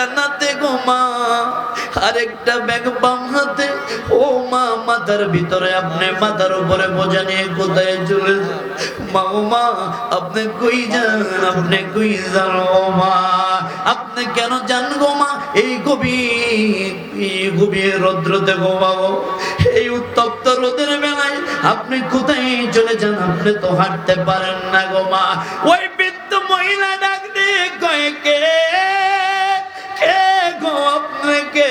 ডানাতে গো মা, আরেকটা ব্যাগ বাম হাতে। ও মা, মাথার ভিতরে আপনি মাথার উপরে বোঝা নিয়ে কোথায় চলে যান? মা ও মা, আপনি কই যান? আপনি কই যান ও মা? আপনি কেন যান গো মা? এই গভীর রৌদ্রতে গো মা, এই উত্তপ্ত রোদের বেলায় আপনি কোথায় চলে যান? আপনি তো হাঁটতে পারেন না গো মা। ওই বৃদ্ধ মহিলা ডাক দিয়ে কয়, কে গো আপনাকে?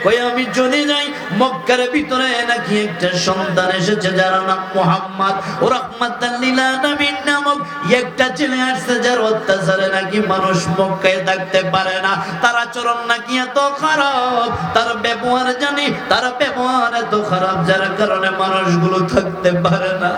কই আমি চলে যাই। মক্কার ভিতরে নাকি একটা সন্তান এসেছে যার নাম মুহাম্মদ ও রাহমাতাল লিল আলামিন নামক একটা ছেলে আসছে, যার অত্যাচারে নাকি মানুষ মক্কায় থাকতে পারে না। তার আচরণ নাকি এত খারাপ, তার ব্যবহার জানি, তার ব্যবহার এত খারাপ যার কারণে মানুষগুলো থাকতে পারে না।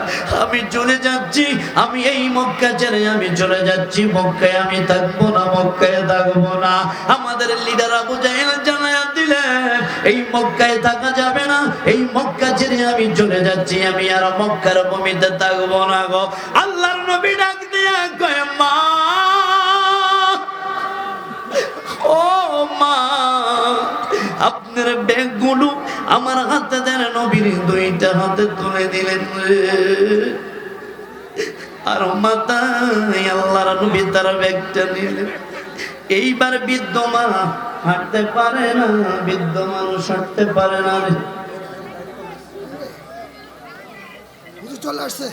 আমি চলে যাচ্ছি, আমি এই মক্কা ছেড়ে আমি চলে যাচ্ছি। মক্কায় আমি থাকবো না, মক্কায় থাকবো না। আমাদের লিডার আবু জাহেল জানায়া দিলেন, এই মক্কায় থাকা যাবে না, এই মক্কা ছেড়ে আমি চলে যাচ্ছি, আমি আর মক্কার ভূমিতে থাকবো না গো। আল্লাহর নবী ডাক দিয়া কয়, মা ও মা, আপনার ব্যাগগুলো আমার হাতে দেন। নবীর দুইটা হাতে তুলে দিলেন আর মাথায় আল্লাহর নবী তার ব্যাগটা নিলেন। এইবার বৃদ্ধ মা হাঁটতে পারে না, বৃদ্ধ মানুষ হাঁটতে পারে না। চলে আসছে।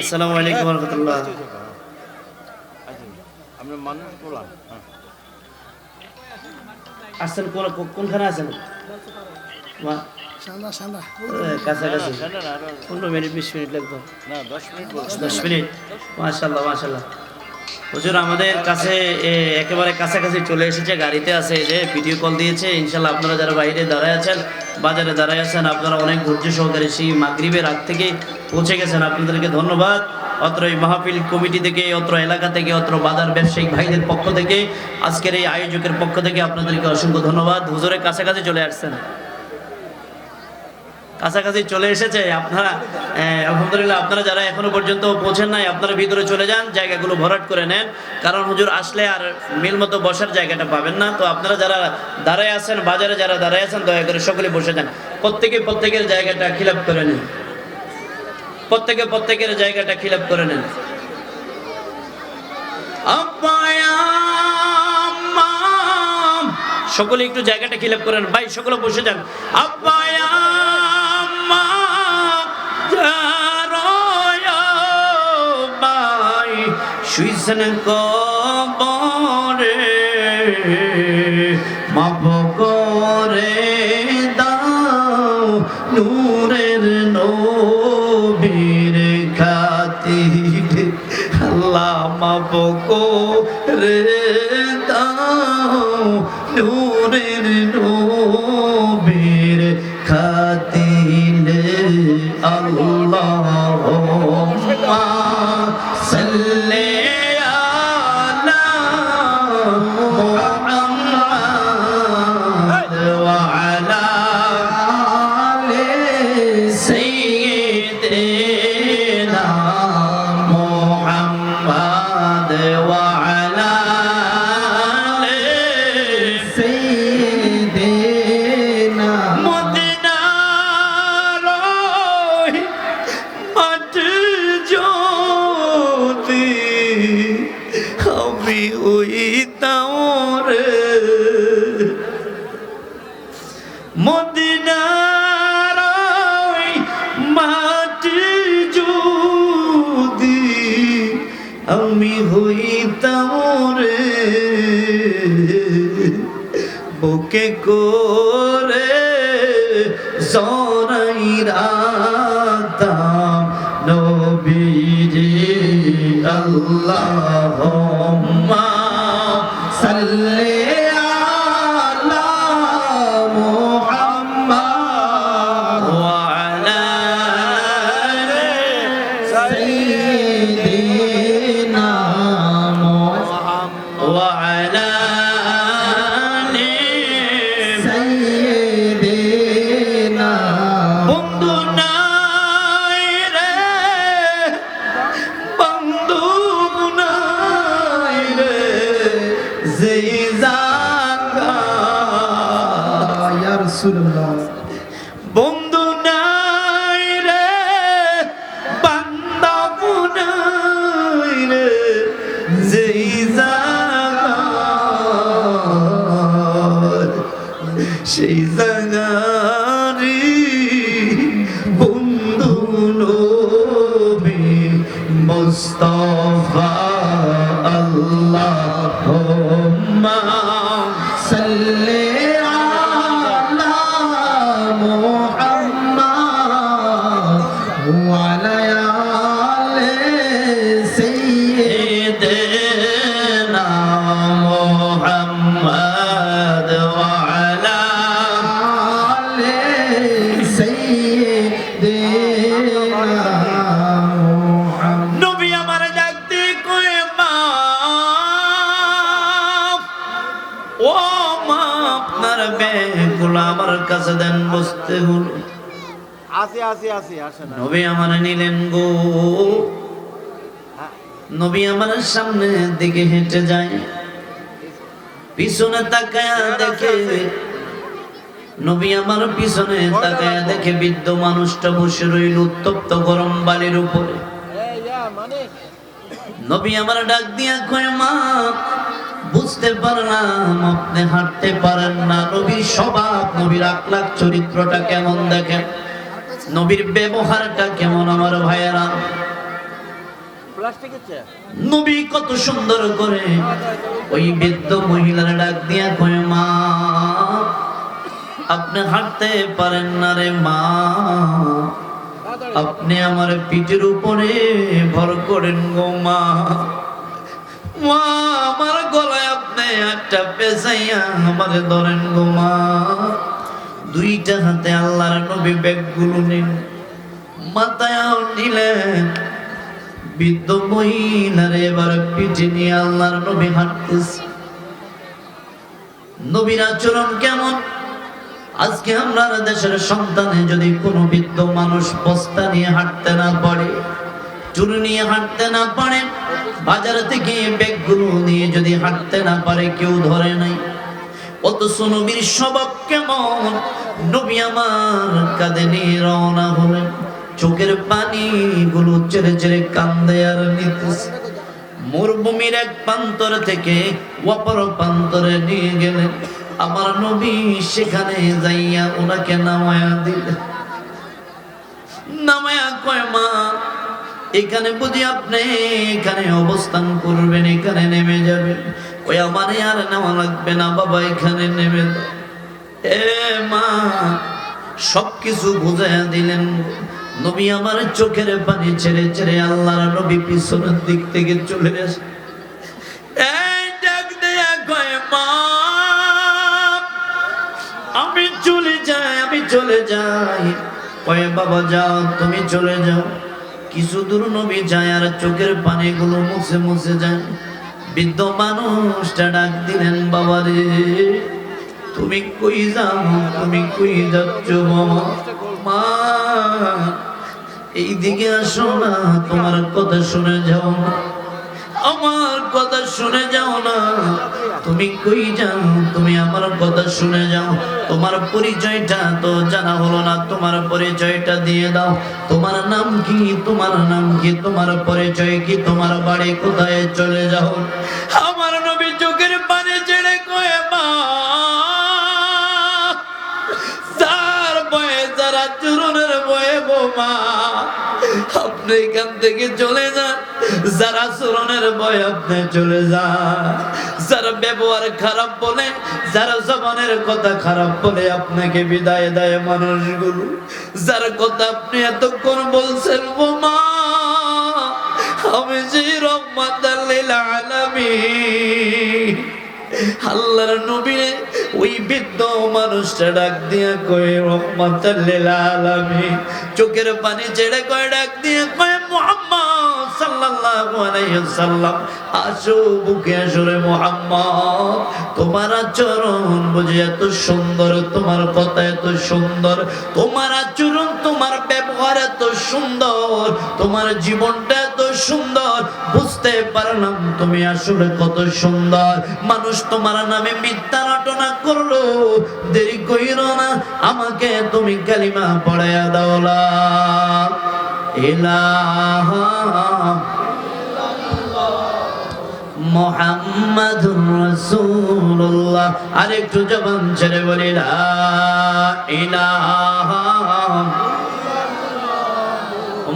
আসসালামু আলাইকুম ওয়া রাহমাতুল্লাহ। আমরা মানুষ বললাম আসছেন কোনখানে আছেন? কাছাকাছি 15 মিনিট 20 মিনিট লাগবে না 10 মিনিট 10 মিনিট। মাশাআল্লাহ মাশাআল্লাহ। হুজুর আমাদের কাছে একেবারে কাছাকাছি চলে এসেছে, গাড়িতে আছে, যে ভিডিও কল দিয়েছে। ইনশাআল্লাহ আপনারা যারা বাইরে দাঁড়ায় আছেন, বাজারে দাঁড়ায় আছেন, আপনারা অনেক ধৈর্য সহকারে সেই মাগরিবের আগ থেকে পৌঁছে গেছেন, আপনাদেরকে ধন্যবাদ। অত্র এই মাহফিল কমিটি থেকে, অত্র এলাকা থেকে, অত্র বাজার ব্যবসায়িক ভাইদের পক্ষ থেকে, আজকের এই আয়োজকের পক্ষ থেকে আপনাদেরকে অসংখ্য ধন্যবাদ। হুজুরের কাছাকাছি চলে আসছেন, কাছাকাছি চলে এসেছে। আপনারা আলহামদুলিল্লাহ, আপনারা যারা এখনো পর্যন্ত পৌঁছেন নাই, আপনারা ভিতরে চলে যান, জায়গাগুলো ভরাট করে নেন, কারণ হুজুর আসলে আর মিল মতো বসার জায়গাটা পাবেন না। তো আপনারা যারা দাঁড়ায় আছেন, বাজারে যারা দাঁড়ায় আছেন, দয়া করে সকলে বসে যান। প্রত্যেকের জায়গাটা খিলাপ করে নেন, প্রত্যেকের জায়গাটা খিলাপ করে নেন। সকলে একটু জায়গাটা খিলাপ করেন ভাই, সকলে বসে যান। আব্বায়া শুইছেন কবরে, মাফ করে দাও নূরের নবীর খাতিরে। আল্লাহ মাফ করে দাও নূরের নবীর খাতিরে। আল্লাহুম্মা সাল্লি আলা মুহাম্মাদ ওয়া আলা আলি সাইয়্যিদিনা মুহাম্মাদ ওয়া আলা আলি সাইয়্যিদিনা। মদিনার মাটি যদি আমি হইতাম রে, মদিনার মাটি যদি আমি হইতাম রে, বুকে করে জড়াই রাখতাম নবীজি। আল্লাহুম্মা সাল্লি আলা মুহাম্মাদ ওয়া আলা আলি সাইয়্যিদিনা মুহাম্মাদ ওয়া আলা আলি সাইয়্যিদিনা। বন্ধু নাই রে, বন্ধু নাই, রাসূলুল্লাহ। বন্ধু নাই রে বান্দা নাই রে যেই জায়গায় সেই জায়গারি বন্ধু নবী মুস্তাফা আল্লাহুম্মা সাল্লি আলা মুহাম্মাদ ওয়া আলা আলি সাইয়্যিদিনা মুহাম্মাদ ওয়া আলা আলি সাইয়্যিদিনা মুহাম্মাদ। নবী আমার ডাক দিয়ে কয় মা, ও মা আপনার ব্যাগগুলো আমার কাছে দেন, বসতে হলো। আসি আসে না। নবী আমার নিলেন গো। নবী আমার সামনের দিকে হেঁটে যায়, পিছনে তাকায়া দেখে, নবী আমার পিছনে তাকায়া দেখে বৃদ্ধ মানুষটা বসে রইল উত্তপ্ত গরম বালির উপরে। নবী আমার ডাক দিয়া কয় মা, বুঝতে পারলাম আপনি হাঁটতে পারেন না। নবীর স্বভাব, নবীর আখলাক চরিত্রটা কেমন দেখেন, নবীর ব্যবহারটা কেমন আমার ভাইয়েরা। নবী কত সুন্দর করে ওই বৃদ্ধ মহিলার ডাক দিয়া কয় মা, আপনি হাঁটতে পারেন না রে মা, আপনি আমার পিঠের উপরে ভর করেন গো মা। মা আমার গলায় আপনি একটা পেঁচাইয়া আমারে ধরেন গো মা। দুইটা হাতে আল্লাহর নবী ব্যাগগুলো নিন, মাথায় নিলেন। বৃদ্ধ মহিলার এবার পিঠে নিয়ে আল্লাহর নবী হাঁটতেছে। নবীর আচরণ কেমন? আজকে আমরা দেশের সন্তানে যদি কোনো বৃদ্ধ মানুষ বস্তা নিয়ে হাঁটতে না পারে, চুল নিয়ে হাঁটতে না পারে, বাজার থেকে ব্যাগগুলো নিয়ে যদি হাঁটতে না পারে, কেউ ধরে নাই। অথচ নবীর স্বভাব কেমন? নবী আমার কাঁধে নিয়ে রওনা হলেন, চোখের পানি গুলো ছেড়ে ছেড়ে কান্দে আর নিতেছে। মরুভূমির এক প্রান্তর থেকে অপর প্রান্তরে নিয়ে গেলেন। আমার নবী সেখানে যাইয়া ওনাকে নামায়া দিলেন। নামায়া কয় মা, এখানে বুঝি আপনি এখানে অবস্থান করবেন, এখানে নেমে যাবেন? ওই আমারে আর নেওয়া লাগবে না বাবা, এখানে নেমে যাও। এ মা সবকিছু বুঝাইয়া দিলেন। নবী আমার চোখের পানি ছেড়ে ছেড়ে আল্লাহর নবী পিছনের দিক থেকে চলে আসে। এই ডাক দেয়া কয় মা, আমি চলে যাই, আমি চলে যাই। কয় বাবা যাও, তুমি চলে যাও। কিছু দূর নবী যায় আর চোখের পানিগুলো মুছে মুছে যায়। বৃদ্ধ মানুষটা ডাক দিলেন, বাবা রে তুমি কই যাও, তুমি কই যাচ্ছ মামা? মা এইদিকে আসো না, তোমার কথা শুনে যাও না, আমার কথা শুনে যাও না। তুমি কই যাও, তুমি আমার কথা শুনে যাও। তোমার পরিচয়টা তো জানা হলো না, তোমার পরিচয়টা দিয়ে দাও। তোমার নাম কি, তোমার নাম কি, তোমার পরিচয় কি, তোমার বাড়ি কোথায়, চলে যাও। আমার নবী চোখের পানি ছেড়ে কয়ে মা, যার বয়ে যারা চুরনের বয়ে বোমা, আপনি এখান থেকে চলে যান। যারা চুরনের বয়ে আপনি চলে যান। যারা ব্যবহার খারাপ বলে, যারা জবানের কথা খারাপ বলে আপনাকে বিদায় দেয় মানুষগুলো, যার কথা আপনি এতক্ষণ বলছেন বোমা, আমি যে রহমাতাল লিল আলামিন। আল্লাহর নবী ওই বৃদ্ধ মানুষটা ডাক দিয়া কয় রহমাতাল লিল আলামিন। চোখের পানি ছেড়ে কয়, ডাক দিয়ে কয় মুহাম্মদ সাল্লাল্লাহু আলাইহি ওয়াসাল্লাম আসো বুকে আসো রে মুহাম্মদ তোমার আচরণ বুঝি এত সুন্দর তোমার কথা এত সুন্দর তোমার আচরণ তোমার ব্যবহার এত সুন্দর তোমার জীবনটা এত সুন্দর বুঝতে পারলাম তুমি আসলে কত সুন্দর মানুষ তোমার নামে মিথ্যা রটনা করলো দেরি কইরো না আমাকে তুমি কালিমা পড়ায়া দাও লা ইলাহা মুহাম্মাদুর রাসূলুল্লাহ আরেকটু জবান ছেড়ে বলি লা ইলাহা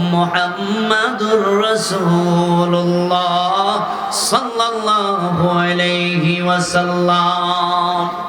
মুহাম্মাদুর রাসূলুল্লাহ সাল্লাল্লাহু আলাইহি ওয়াসাল্লাম